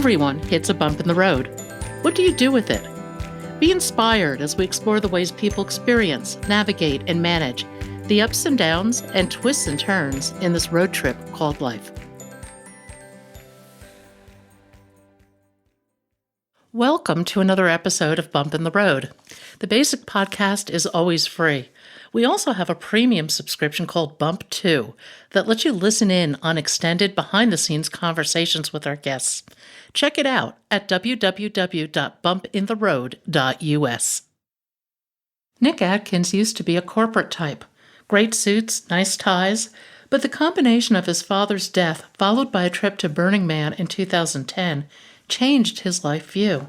Everyone hits a bump in the road. What do you do with it? Be inspired as we explore the ways people experience, navigate, and manage the ups and downs and twists and turns in this road trip called life. Welcome to another episode of Bump in the Road. The basic podcast is always free. We also have a premium subscription called Bump 2 that lets you listen in on extended behind-the-scenes conversations with our guests. Check it out at www.bumpintheroad.us. Nick Adkins used to be a corporate type. Great suits, nice ties, but the combination of his father's death, followed by a trip to Burning Man in 2010, changed his life view.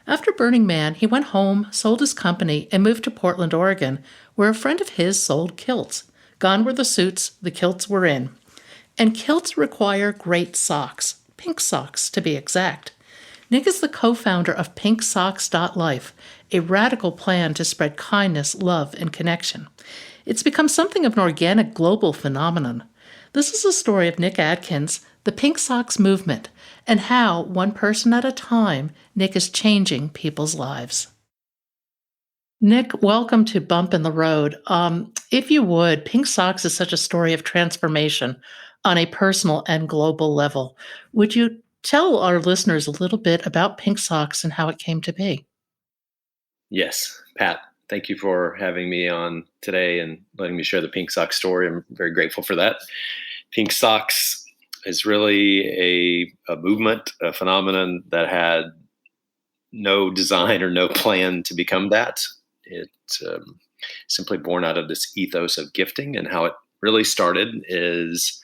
After Burning Man, he went home, sold his company, and moved to Portland, Oregon, where a friend of his sold kilts. Gone were the suits, the kilts were in. And kilts require great socks, PinkSocks to be exact. Nick is the co-founder of PinkSocks.life, a radical plan to spread kindness, love, and connection. It's become something of an organic global phenomenon. This is a story of Nick Adkins, the Pink Socks movement, and how, one person at a time, Nick is changing people's lives. Nick, welcome to Bump in the Road. If you would, Pink Socks is such a story of transformation on a personal and global level. Would you tell our listeners a little bit about Pink Socks and how it came to be? Yes, Pat, thank you for having me on today and letting me share the Pink Socks story. I'm very grateful for that. Pink Socks is really a movement, a phenomenon that had no design or no plan to become that. It's simply born out of this ethos of gifting. And how it really started is,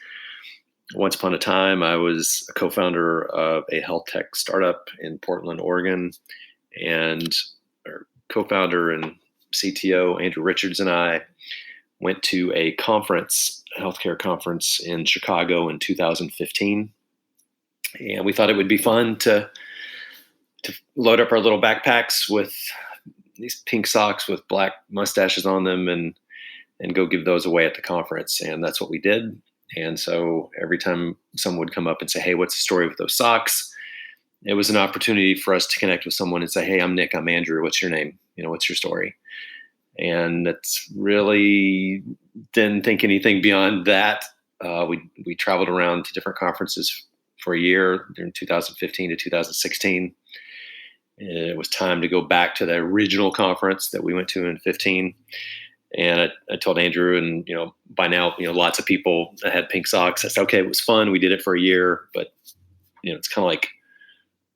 once upon a time, I was a co-founder of a health tech startup in Portland, Oregon, and our co-founder and CTO, Andrew Richards, and I went to a conference, a healthcare conference in Chicago in 2015. And we thought it would be fun to load up our little backpacks with these pink socks with black mustaches on them and go give those away at the conference. And that's what we did. And so every time someone would come up and say, "Hey, what's the story with those socks?" It was an opportunity for us to connect with someone and say, "Hey, I'm Nick, I'm Andrew. What's your name? What's your story?" And it's really didn't think anything beyond that. We traveled around to different conferences for a year during 2015 to 2016. It was time to go back to the original conference that we went to in 15. And I told Andrew, and by now lots of people that had pink socks. I said, "Okay, it was fun. We did it for a year, but it's kind of like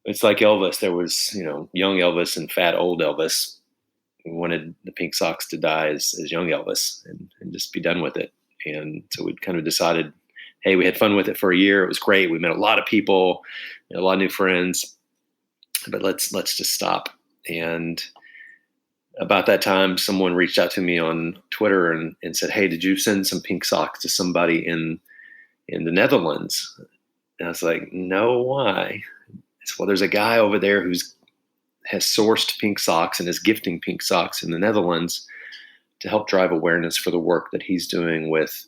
Elvis. There was young Elvis and fat old Elvis. We wanted the pink socks to die as young Elvis and just be done with it." And so we kind of decided, hey, we had fun with it for a year. It was great. We met a lot of people, a lot of new friends, but let's just stop. And about that time, someone reached out to me on Twitter and said, "Hey, did you send some pink socks to somebody in the Netherlands?" And I was like, "No, why?" I said, "Well, there's a guy over there has sourced pink socks and is gifting pink socks in the Netherlands to help drive awareness for the work that he's doing with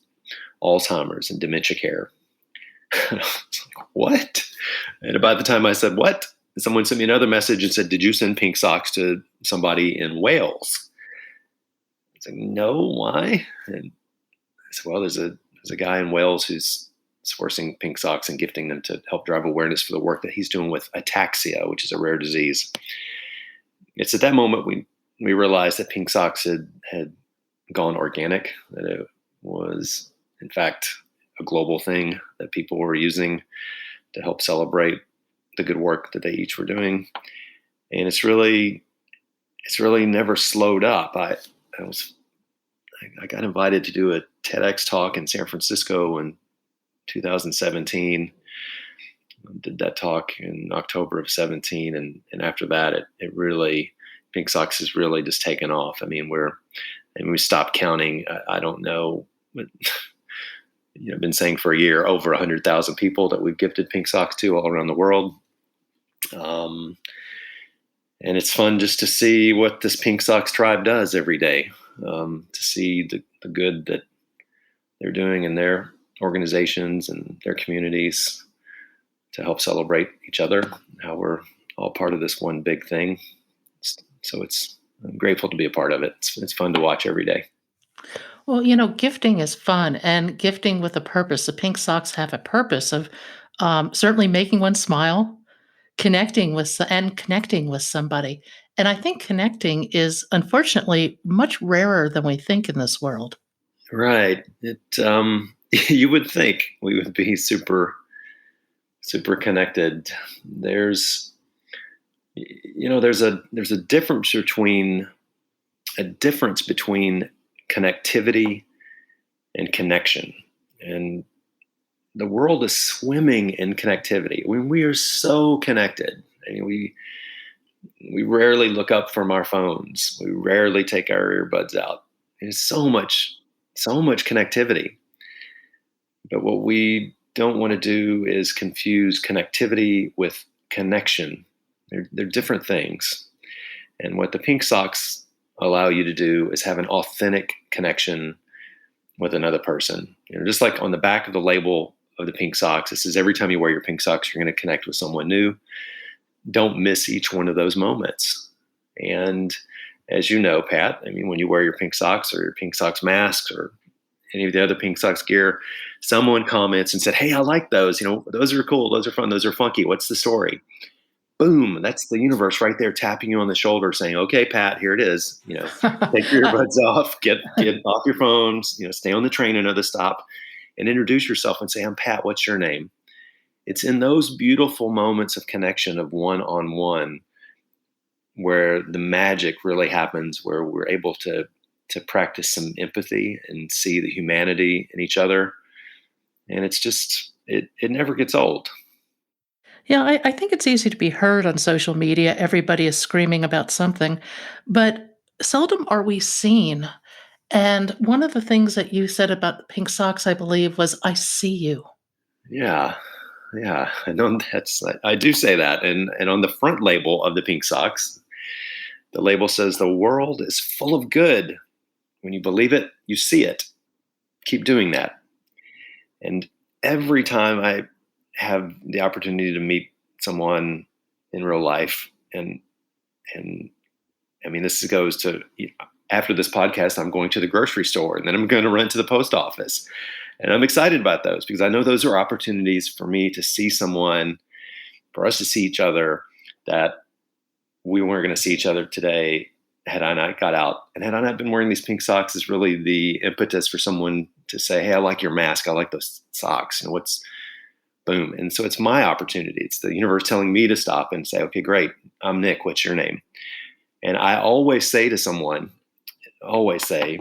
Alzheimer's and dementia care." I was like, "What?" And about the time I said, "What?" someone sent me another message and said, "Did you send pink socks to somebody in Wales?" I was like, "No, why?" And I said, "Well, there's a guy in Wales who's sourcing pink socks and gifting them to help drive awareness for the work that he's doing with ataxia, which is a rare disease." It's at that moment we realized that pink socks had gone organic, that it was, in fact, a global thing that people were using to help celebrate the good work that they each were doing. And it's really never slowed up. I got invited to do a TEDx talk in San Francisco in 2017. Did that talk in October of 17, and after that, it really, Pink Socks has really just taken off. I mean, we stopped counting. I don't know, but I've been saying for a year, over 100,000 people that we've gifted Pink Socks to all around the world. And it's fun just to see what this Pink Socks tribe does every day, to see the good that they're doing in their organizations and their communities to help celebrate each other how we're all part of this one big thing. So I'm grateful to be a part of it. It's fun to watch every day. Well, gifting is fun and gifting with a purpose. The pink socks have a purpose of certainly making one smile, connecting with somebody. And I think connecting is unfortunately much rarer than we think in this world. Right. You would think we would be super connected. There's there's a difference between connectivity and connection. And the world is swimming in connectivity. When we are so connected, I mean, we rarely look up from our phones. We rarely take our earbuds out. There's so much connectivity. But what we don't want to do is confuse connectivity with connection. They're different things. And what the pink socks allow you to do is have an authentic connection with another person. Just like on the back of the label of the pink socks, it says every time you wear your pink socks, you're going to connect with someone new. Don't miss each one of those moments. And as you know, Pat, I mean, when you wear your pink socks or your pink socks masks or any of the other pink socks gear, someone comments and said, "Hey, I like those. Those are cool. Those are fun. Those are funky. What's the story?" Boom. That's the universe right there tapping you on the shoulder saying, "Okay, Pat, here it is. Take your earbuds off, get off your phones, stay on the train another stop and introduce yourself and say, 'I'm Pat. What's your name?'" It's in those beautiful moments of connection of one-on-one where the magic really happens, where we're able to practice some empathy and see the humanity in each other. And it's just it never gets old. Yeah, I think it's easy to be heard on social media. Everybody is screaming about something, but seldom are we seen. And one of the things that you said about the pink socks, I believe, was, I see you. Yeah. Yeah. I know I do say that. And on the front label of the pink socks, the label says the world is full of good. When you believe it, you see it. Keep doing that. And every time I have the opportunity to meet someone in real life, and I mean, this goes to after this podcast, I'm going to the grocery store and then I'm going to run to the post office. And I'm excited about those because I know those are opportunities for me to see someone, for us to see each other that we weren't going to see each other today had I not got out. And had I not been wearing these pink socks is really the impetus for someone to say, "Hey, I like your mask. I like those socks. What's boom." And so it's my opportunity. It's the universe telling me to stop and say, "Okay, great. I'm Nick. What's your name?" And I always say to someone, always say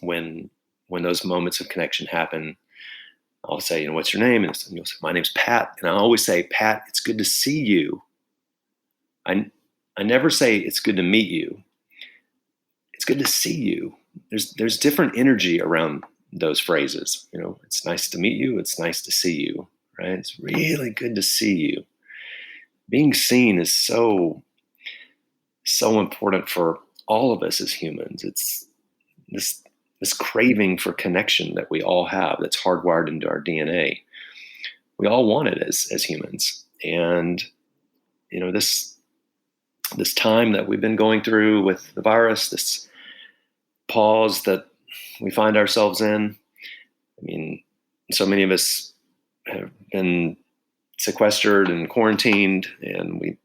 when those moments of connection happen, I'll say, "What's your name?" And you'll say, "My name's Pat." And I always say, "Pat, it's good to see you." I never say it's good to meet you. It's good to see you. There's different energy around those phrases. It's nice to meet you. It's nice to see you, right? It's really good to see you. Being seen is so important for all of us as humans. It's this craving for connection that we all have that's hardwired into our DNA. We all want it as humans. And this time that we've been going through with the virus, this pause that we find ourselves in. I mean, so many of us have been sequestered and quarantined, and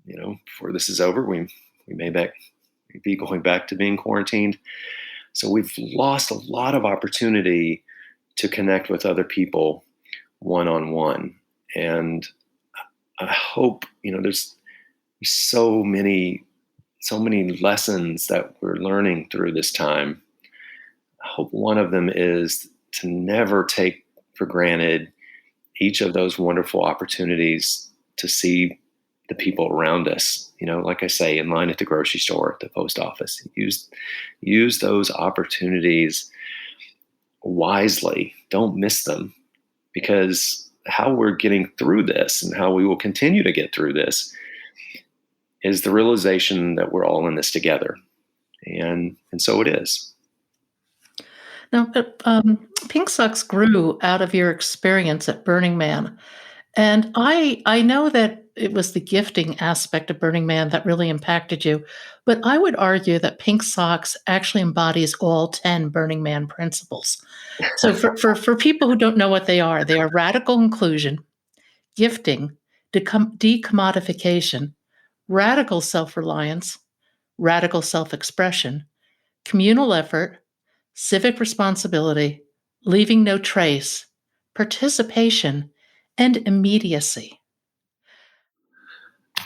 before this is over, we may be going back to being quarantined. So we've lost a lot of opportunity to connect with other people one-on-one. And I hope, there's so many lessons that we're learning through this time. I hope one of them is to never take for granted each of those wonderful opportunities to see the people around us. Like I say, in line at the grocery store, at the post office, use those opportunities wisely. Don't miss them, because how we're getting through this and how we will continue to get through this is the realization that we're all in this together. And so it is. Now, Pink Socks grew out of your experience at Burning Man. And I know that it was the gifting aspect of Burning Man that really impacted you. But I would argue that Pink Socks actually embodies all 10 Burning Man principles. So for people who don't know what they are radical inclusion, gifting, decommodification, radical self reliance, radical self expression, communal effort, civic responsibility, leaving no trace, participation, and immediacy.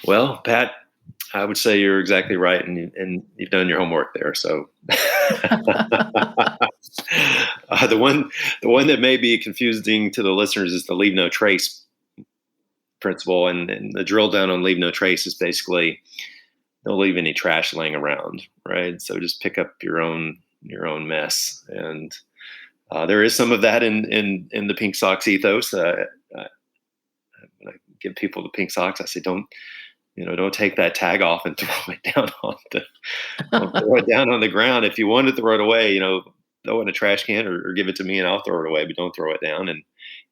Well, Pat, I would say you're exactly right, and you've done your homework there. So the one that may be confusing to the listeners is the leave no trace principle, and the drill down on leave no trace is basically don't leave any trash laying around, right? So just pick up your own mess, and there is some of that in the Pink Socks ethos. When I give people the Pink Socks, I say don't take that tag off and throw it down throw it down on the ground. If you want to throw it away, throw it in a trash can or give it to me and I'll throw it away, but don't throw it down. And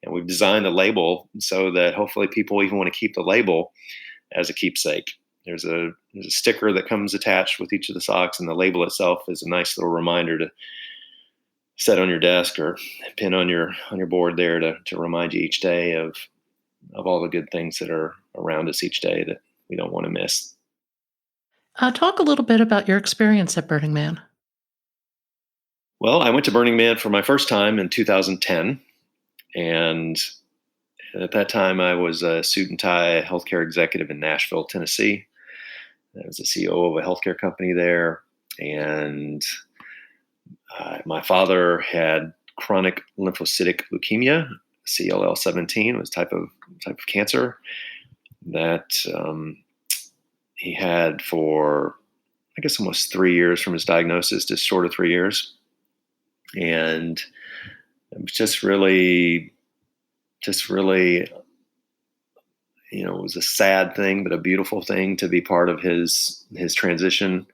we've designed the label so that hopefully people even want to keep the label as a keepsake. There's a sticker that comes attached with each of the socks, and the label itself is a nice little reminder to set on your desk or pin on your board there to remind you each day of all the good things that are around us each day that we don't want to miss. Talk a little bit about your experience at Burning Man. Well, I went to Burning Man for my first time in 2010, and at that time I was a suit and tie healthcare executive in Nashville, Tennessee. I was the CEO of a healthcare company there, and my father had chronic lymphocytic leukemia, CLL17, was type of cancer that he had for, I guess, almost 3 years from his diagnosis, just short of 3 years, and it was just really, it was a sad thing, but a beautiful thing to be part of his transition,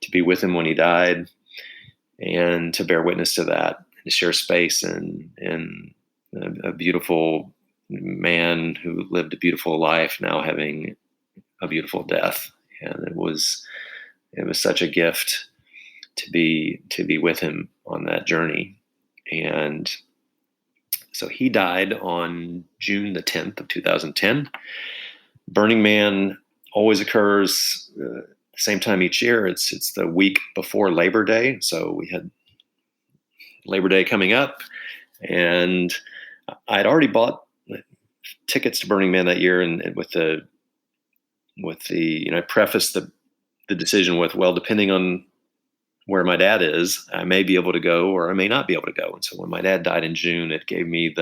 to be with him when he died, and to bear witness to that, and to share space and a beautiful man who lived a beautiful life now having a beautiful death. And it was such a gift to be with him on that journey. And so he died on June the 10th of 2010. Burning Man always occurs the same time each year. It's the week before Labor Day. So we had Labor Day coming up, and I'd already bought tickets to Burning Man that year, and with the I prefaced the decision with, well, depending on where my dad is, I may be able to go or I may not be able to go. And so when my dad died in June, it gave me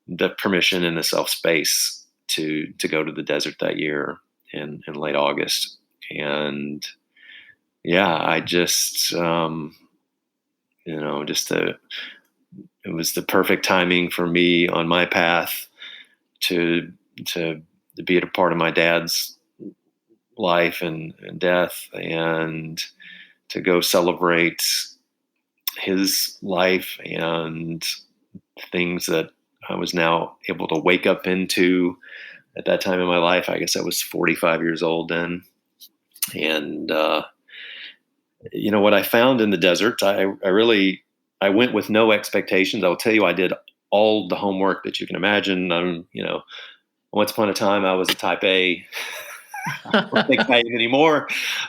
the permission and the self space to go to the desert that year in late August. And yeah, I just, it was the perfect timing for me on my path to be a part of my dad's life and death, and to go celebrate his life and things that I was now able to wake up into at that time in my life. I guess I was 45 years old then. And, what I found in the desert, I went with no expectations. I will tell you, I did all the homework that you can imagine. Once upon a time I was a type A. I don't think I am anymore,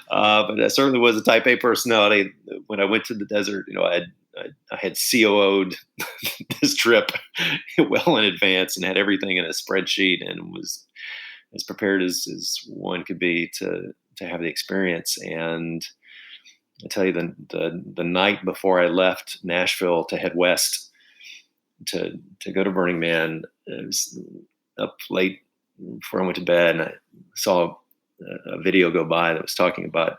but I certainly was a type A personality. When I went to the desert, I had COO'd this trip well in advance and had everything in a spreadsheet and was as prepared as one could be to have the experience. And I tell you, the night before I left Nashville to head west to go to Burning Man, it was up late before I went to bed, and I saw a video go by that was talking about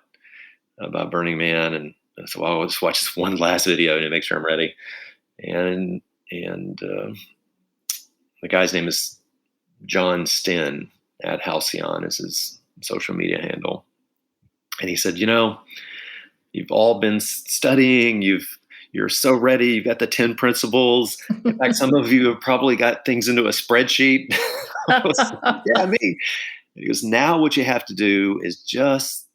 Burning Man, and so I'll just watch this one last video to make sure I'm ready. And the guy's name is John Stinn, at Halcyon is his social media handle, and he said, you've all been studying, you're so ready, you've got the 10 principles. In fact, some of you have probably got things into a spreadsheet I was like, yeah, me. And he goes, now what you have to do is just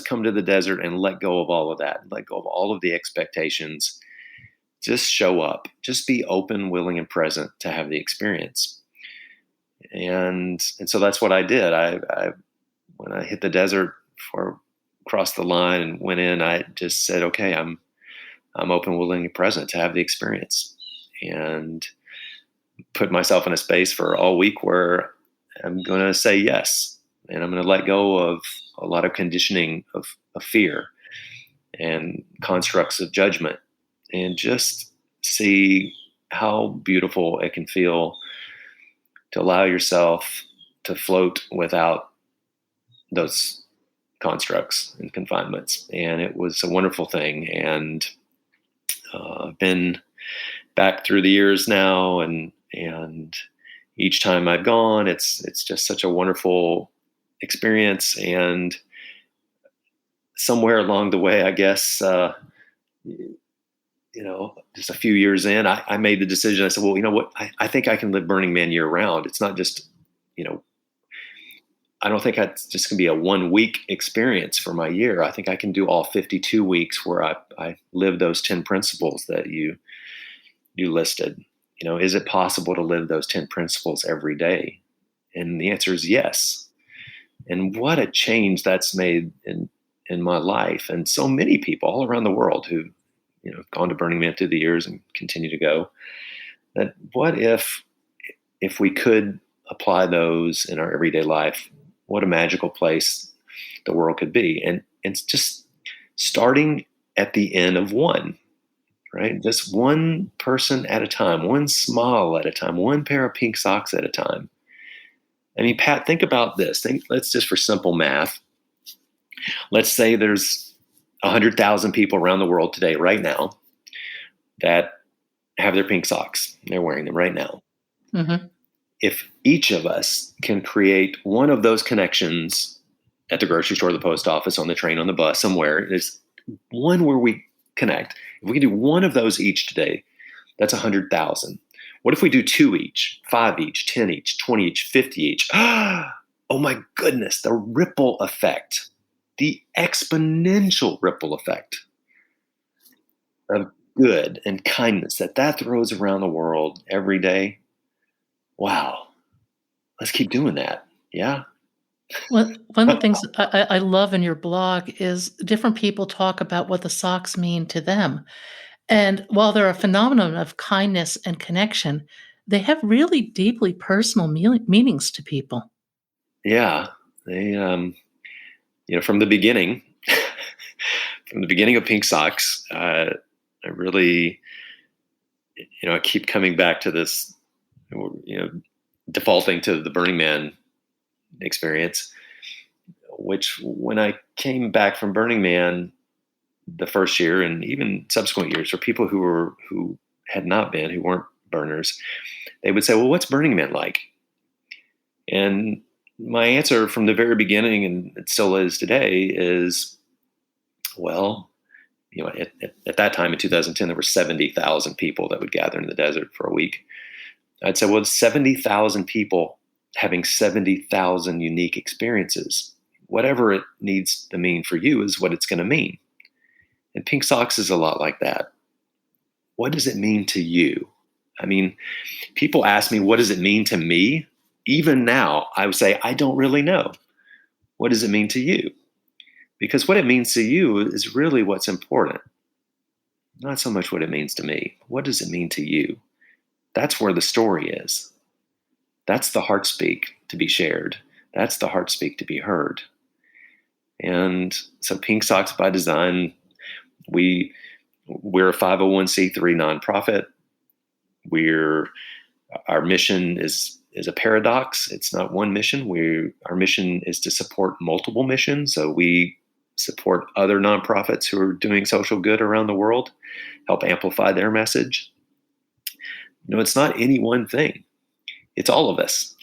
come to the desert and let go of all of that, let go of all of the expectations. Just show up. Just be open, willing, and present to have the experience. And so that's what I did. I when I hit the desert for crossed the line and went in, I just said, okay, I'm open, willing, and present to have the experience, and put myself in a space for all week where I'm going to say yes, and I'm going to let go of a lot of conditioning of fear and constructs of judgment, and just see how beautiful it can feel to allow yourself to float without those constructs and confinements. And it was a wonderful thing. And I've been back through the years now, and each time I've gone, it's just such a wonderful experience. And somewhere along the way, I guess, just a few years in, I made the decision. I said, well, you know what? I think I can live Burning Man year round. It's not just, I don't think it's just going to be a 1 week experience for my year. I think I can do all 52 weeks where I live those 10 principles that you listed. Is it possible to live those 10 principles every day? And the answer is yes. And what a change that's made in my life. And so many people all around the world who, gone to Burning Man through the years and continue to go, that what if we could apply those in our everyday life, what a magical place the world could be. And it's just starting at the end of one, right? Just one person at a time, one smile at a time, one pair of pink socks at a time. I mean, Pat, think about this. Let's just, for simple math, let's say there's 100,000 people around the world today, right now, that have their pink socks. They're wearing them right now. Mm-hmm. If each of us can create one of those connections at the grocery store, the post office, on the train, on the bus, somewhere, there's one where we connect. If we can do one of those each today, that's 100,000. What if we do 2 each, 5 each, 10 each, 20 each, 50 each? Oh my goodness, the ripple effect, the exponential ripple effect of good and kindness that throws around the world every day. Wow. Let's keep doing that. Yeah. One of the things I love in your blog is different people talk about what the socks mean to them. And while they're a phenomenon of kindness and connection, they have really deeply personal meanings to people. Yeah. They, from the beginning, of Pink Socks, I really, I keep coming back to this, defaulting to the Burning Man experience, which when I came back from Burning Man the first year and even subsequent years, for people who had not been, who weren't burners, they would say, well, what's Burning Man like? And my answer from the very beginning, and it still is today, is, well, at that time in 2010, there were 70,000 people that would gather in the desert for a week. I'd say, well, 70,000 people having 70,000 unique experiences. Whatever it needs to mean for you is what it's going to mean. And Pink Socks is a lot like that. What does it mean to you? I mean, people ask me, what does it mean to me? Even now, I would say, I don't really know. What does it mean to you? Because what it means to you is really what's important. Not so much what it means to me. What does it mean to you? That's where the story is. That's the heart speak to be shared. That's the heart speak to be heard. And so Pink Socks by Design, we're a 501c3 nonprofit. Our mission is a paradox. It's not one mission. Our mission is to support multiple missions. So we support other nonprofits who are doing social good around the world, help amplify their message. It's not any one thing. It's all of us.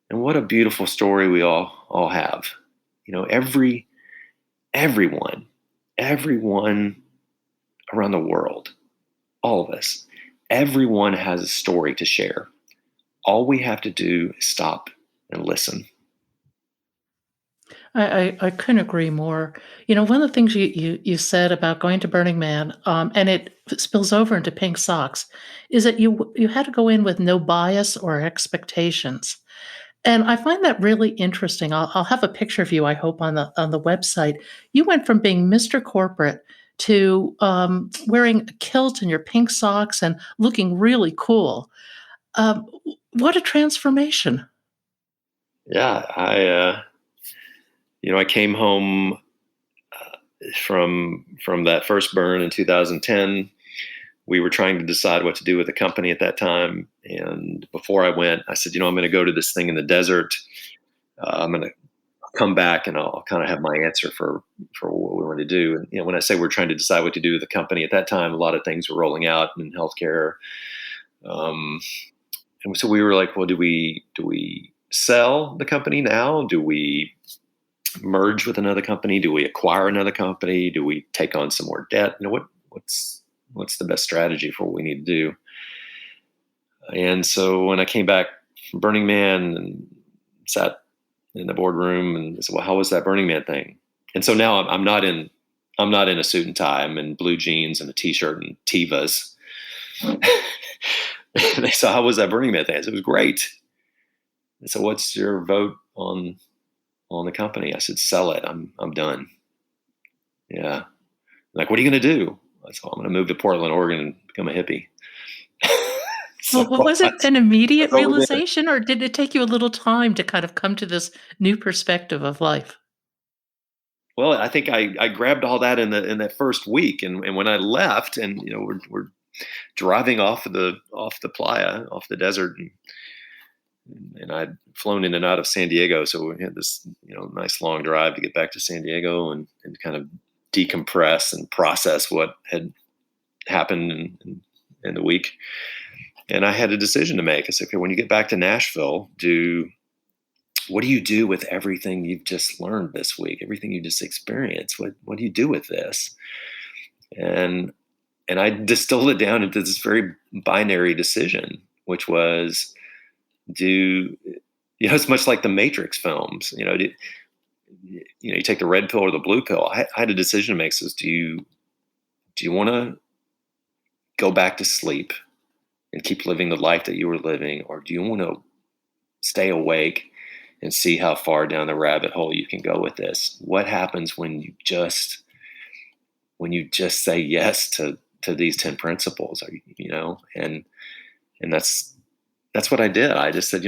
And what a beautiful story we all have. Everyone around the world, all of us, everyone has a story to share. all we have to do is stop and listen. I couldn't agree more. You know, one of the things you said about going to Burning Man, and it spills over into Pink Socks, is that you had to go in with no bias or expectations. And I find that really interesting. I'll have a picture of you, I hope, on the website. You went from being Mr. Corporate to wearing a kilt and your pink socks and looking really cool. Um, what a transformation! Yeah, I came home from that first burn in 2010. We were trying to decide what to do with the company at that time, and before I went, I said, I'm going to go to this thing in the desert. I'm going to come back, and I'll kind of have my answer for what we want to do. And when I say we're trying to decide what to do with the company at that time, a lot of things were rolling out in healthcare, um, and so we were like, well, do we sell the company now? Do we merge with another company? Do we acquire another company? Do we take on some more debt? What's the best strategy for what we need to do? And so when I came back from Burning Man and sat in the boardroom and said, well, how was that Burning Man thing? And so now I'm not in a suit and tie. I'm in blue jeans and a t-shirt and Tevas. And they said, how was that Burning Man thing? I said, it was great. And so what's your vote on the company? I said, sell it. I'm done. Yeah. Like, what are you going to do? I said, I'm going to move to Portland, Oregon and become a hippie. So Well, was it an immediate that's all we did. realization, or did it take you a little time to kind of come to this new perspective of life? Well, I think I grabbed all that in that first week, and when I left, and we're driving off the playa, off the desert, and I'd flown in and out of San Diego, so we had this nice long drive to get back to San Diego and kind of decompress and process what had happened in the week. And I had a decision to make. I said, okay, when you get back to Nashville, what do you do with everything you've just learned this week, everything you just experienced? What do you do with this? And I distilled it down into this very binary decision, which was it's much like the Matrix films. You take the red pill or the blue pill. I had a decision to make. So do you want to go back to sleep and keep living the life that you were living, or do you want to stay awake and see how far down the rabbit hole you can go with this? What happens when you just say yes to these 10 principles? And that's what I did. I just said,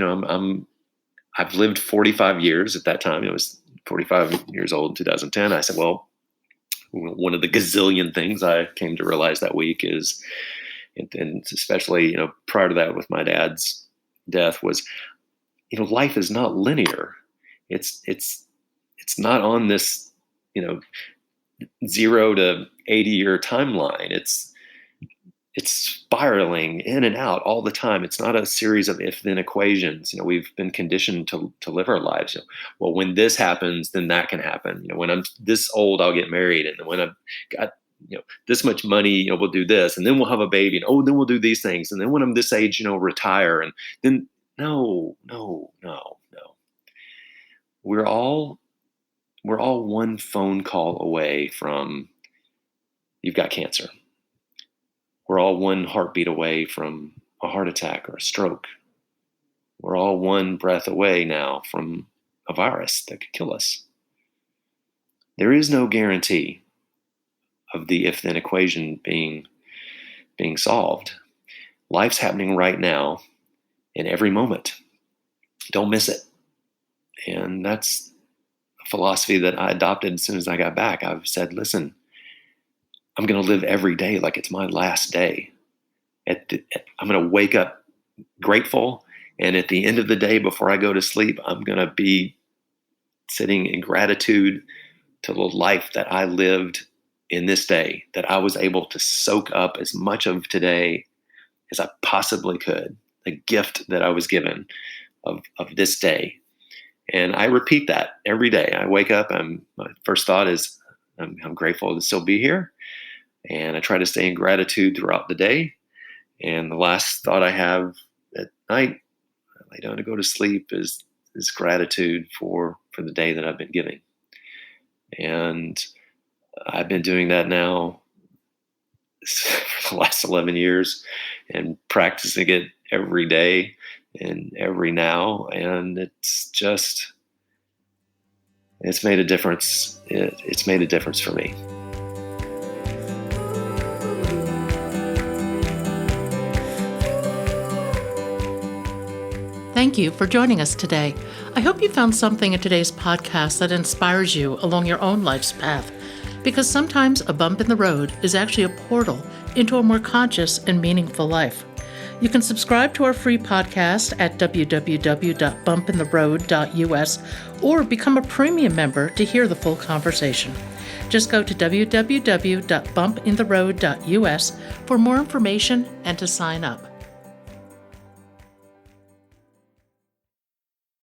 I've lived 45 years at that time. I was 45 years old in 2010. I said, well, one of the gazillion things I came to realize that week is, and especially, prior to that with my dad's death, was, life is not linear. It's not on this, 0 to 80-year timeline. It's spiraling in and out all the time. It's not a series of if-then equations. We've been conditioned to live our lives. Well, when this happens, then that can happen. When I'm this old, I'll get married. And when I've got, this much money, we'll do this. And then we'll have a baby. And then we'll do these things. And then when I'm this age, retire. And then, no. We're all one phone call away from, you've got cancer. We're all one heartbeat away from a heart attack or a stroke. We're all one breath away now from a virus that could kill us. There is no guarantee of the if-then equation being solved. Life's happening right now in every moment. Don't miss it. And that's a philosophy that I adopted as soon as I got back. I've said, listen, I'm going to live every day like it's my last day. I'm going to wake up grateful. And at the end of the day, before I go to sleep, I'm going to be sitting in gratitude to the life that I lived in this day, that I was able to soak up as much of today as I possibly could, the gift that I was given of this day. And I repeat that every day. I wake up, my first thought is, I'm grateful to still be here. And I try to stay in gratitude throughout the day. And the last thought I have at night, lay down to go to sleep is gratitude for the day that I've been giving. And I've been doing that now for the last 11 years and practicing it every day and every now. And it's made a difference. It's made a difference for me. Thank you for joining us today. I hope you found something in today's podcast that inspires you along your own life's path, because sometimes a bump in the road is actually a portal into a more conscious and meaningful life. You can subscribe to our free podcast at www.bumpintheroad.us or become a premium member to hear the full conversation. Just go to www.bumpintheroad.us for more information and to sign up.